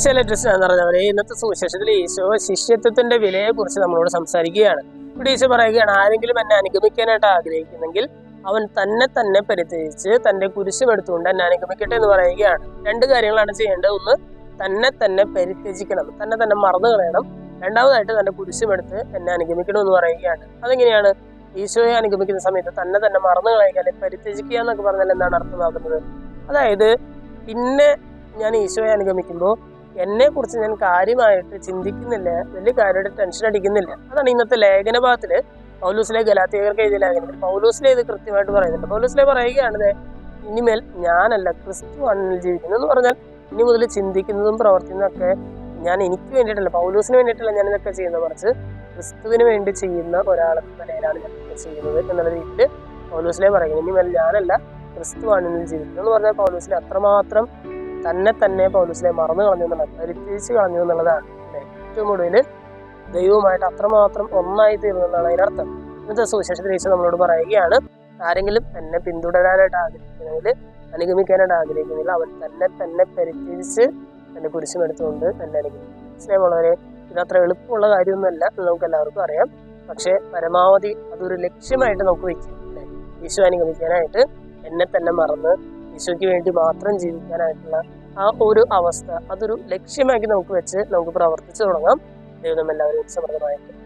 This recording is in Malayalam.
എക്സലൻസ് എന്ന് പറഞ്ഞവരെ ഇന്നത്തെ സുവിശേഷത്തിൽ ഈശോ ശിഷ്യത്വത്തിന്റെ വിലയെ കുറിച്ച് നമ്മളോട് സംസാരിക്കുകയാണ്. ഇവിടെ ഈശോ പറയുകയാണ്, ആരെങ്കിലും എന്നെ അനുഗമിക്കാനായിട്ട് ആഗ്രഹിക്കുന്നെങ്കിൽ അവൻ തന്നെ പരിത്യജിച്ച് തന്റെ കുരിശും എടുത്തുകൊണ്ട് എന്നെ അനുഗമിക്കട്ടെ എന്ന് പറയുകയാണ്. രണ്ട് കാര്യങ്ങളാണ് ചെയ്യേണ്ടത്. ഒന്ന്, തന്നെ പരിത്യജിക്കണം, തന്നെ മറന്നു കളയണം. രണ്ടാമതായിട്ട് തന്റെ കുരിശും എടുത്ത് എന്നെ അനുഗമിക്കണം എന്ന് പറയുകയാണ്. അതെങ്ങനെയാണ്? ഈശോയെ അനുഗമിക്കുന്ന സമയത്ത് തന്നെ മറന്നു കളയുക അല്ലെങ്കിൽ പരിത്യജിക്കുക എന്നൊക്കെ പറഞ്ഞാൽ എന്താണ് അർത്ഥമാക്കുന്നത്? അതായത് പിന്നെ ഞാൻ ഈശോയെ അനുഗമിക്കുമ്പോൾ എന്നെ കുറിച്ച് ഞാൻ കാര്യമായിട്ട് ചിന്തിക്കുന്നില്ല, വലിയ കാര്യമായിട്ട് ടെൻഷൻ അടിക്കുന്നില്ല. അതാണ് ഇന്നത്തെ ലേഖന ഭാഗത്തില് പൗലോസിലെ ഗലാത്യർക്ക് എഴുതിയ ലേഖനത്തിൽ പൗലോസിലെ ഇത് കൃത്യമായിട്ട് പറയുന്നുണ്ട്. പൗലോസിലെ പറയുകയാണ്, ഇനിമേൽ ഞാനല്ല ക്രിസ്തു ആണ് ജീവിക്കുന്നത് എന്ന് പറഞ്ഞാൽ ഇനി മുതൽ ചിന്തിക്കുന്നതും പ്രവർത്തിക്കുന്നതും ഒക്കെ ഞാൻ എനിക്ക് വേണ്ടിയിട്ടല്ല, പൗലോസിന് വേണ്ടിയിട്ടല്ല ഞാൻ ഇതൊക്കെ ചെയ്യുന്നത്, മറിച്ച് ക്രിസ്തുവിന് വേണ്ടി ചെയ്യുന്ന ഒരാളെന്ന നിലയിലാണ് ഞാൻ ഇതൊക്കെ ചെയ്യുന്നത് എന്നുള്ള രീതിയിൽ പൗലോസിലെ പറയുന്നത്. ഇനിമേൽ ഞാനല്ല ക്രിസ്തു ആണ് ജീവിക്കുന്നത് എന്ന് പറഞ്ഞാൽ പൗലോസിലെ അത്രമാത്രം തന്നെ പൗലോസിലെ മറന്നു കളഞ്ഞു എന്നുള്ളത്, പരിത്യജിച്ച് കളഞ്ഞു എന്നുള്ളതാണ്. ഏറ്റവും കൂടുതൽ ദൈവവുമായിട്ട് അത്രമാത്രം ഒന്നായി തീർന്നതാണ് അതിനർത്ഥം. ഇന്നത്തെ സുവിശേഷത്തിൽ ഈശോ നമ്മളോട് പറയുകയാണ്, ആരെങ്കിലും എന്നെ പിന്തുടരാനായിട്ട് ആഗ്രഹിക്കുന്നെങ്കിൽ, അനുഗമിക്കാനായിട്ട് ആഗ്രഹിക്കുന്നില്ല, അവൻ തന്നെ പരിത്യജിച്ച് എന്നെ കുരിശും എടുത്തുകൊണ്ട് എന്നെ അനുഗമിക്കും. സ്നേഹമുള്ളവരെ, ഇതത്ര എളുപ്പമുള്ള കാര്യമൊന്നുമല്ല, നമുക്ക് എല്ലാവർക്കും അറിയാം. പക്ഷെ പരമാവധി അതൊരു ലക്ഷ്യമായിട്ട് നമുക്ക് വെക്കാം. ഈശോ അനുഗമിക്കാനായിട്ട് എന്നെ തന്നെ മറന്ന് ഈശോയ്ക്ക് വേണ്ടി മാത്രം ജീവിക്കാനായിട്ടുള്ള ആ ഒരു അവസ്ഥ, അതൊരു ലക്ഷ്യമാക്കി നമുക്ക് വെച്ച് നമുക്ക് പ്രവർത്തിച്ചു തുടങ്ങാം. ദൈവം എല്ലാവരും സമൃദ്ധമായിട്ട്